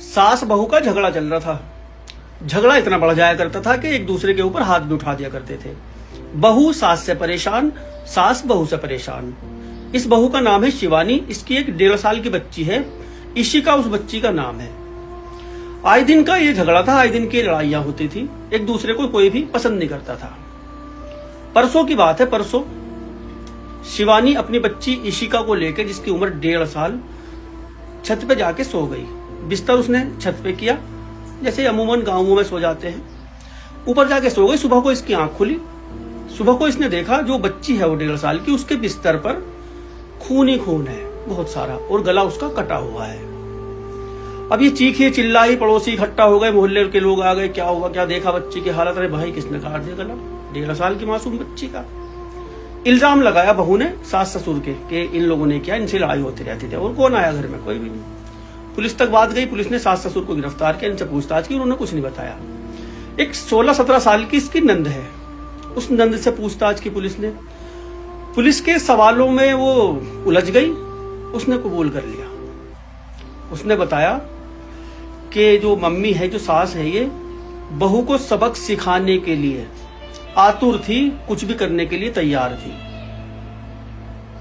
सास बहू का झगड़ा चल रहा था। झगड़ा इतना बढ़ जाया करता था कि एक दूसरे के ऊपर हाथ भी उठा दिया करते थे। बहू सास से परेशान, सास बहू से परेशान। इस बहू का नाम है शिवानी। इसकी एक 1.5 साल की बच्ची है। इशिका उस बच्ची का नाम है। आए दिन का ये झगड़ा था, आए दिन की लड़ाइयां होती थी। एक दूसरे को कोई भी पसंद नहीं करता था। परसों की बात है। परसों शिवानी अपनी बच्ची इशिका को लेकर, जिसकी उम्र 1.5 साल, छत पे जाके सो गई। बिस्तर उसने छत पे किया, जैसे अमूमन गांवों में सो जाते हैं। ऊपर जाके सो गई। सुबह को इसकी आंख खुली। सुबह को इसने देखा जो बच्ची है वो 1.5 साल की, उसके बिस्तर पर खून ही खून है बहुत सारा, और गला उसका कटा हुआ है। अब ये चीखी चिल्लाई, पड़ोसी इकट्ठा हो गए, मोहल्ले के लोग आ गए। क्या हुआ, क्या देखा बच्ची की हालत? अरे भाई, किसने काट दिया गला 1.5 साल की मासूम बच्ची का? इल्जाम लगाया बहू ने सास ससुर के कि इन लोगों ने किया, इनसे लड़ाई होती रहती थी। और कौन आया घर में? कोई भी नहीं। पुलिस तक बात गई। पुलिस ने सास ससुर को गिरफ्तार किया, इनसे पूछताछ की, उन्होंने कुछ नहीं बताया। एक 16-17 साल की इसकी नंद है। उस नंद से पूछताछ की पुलिस ने। पुलिस के सवालों में वो उलझ गई। उसने कबूल कर लिया। उसने बताया कि जो मम्मी है, जो सास है, ये बहू को सबक सिखाने के लिए आतुर थी, कुछ भी करने के लिए तैयार थी।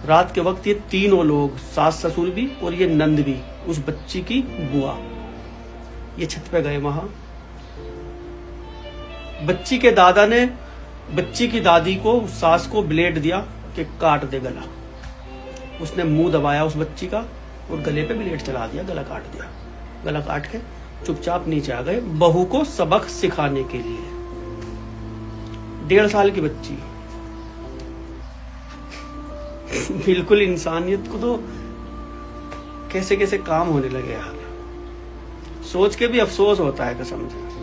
रात के वक्त ये तीनों लोग, सास ससुर भी और ये नंद भी, उस बच्ची की बुआ, ये छत पे गए। वहां बच्ची के दादा ने बच्ची की दादी को, सास को ब्लेड दिया कि काट दे गला। उसने मुंह दबाया उस बच्ची का और गले पे ब्लेड चला दिया, गला काट दिया। गला काट के चुपचाप नीचे आ गए बहू को सबक सिखाने के लिए। 1.5 साल की बच्ची। बिल्कुल इंसानियत को तो कैसे कैसे काम होने लगे यार। सोच के भी अफसोस होता है कसम से।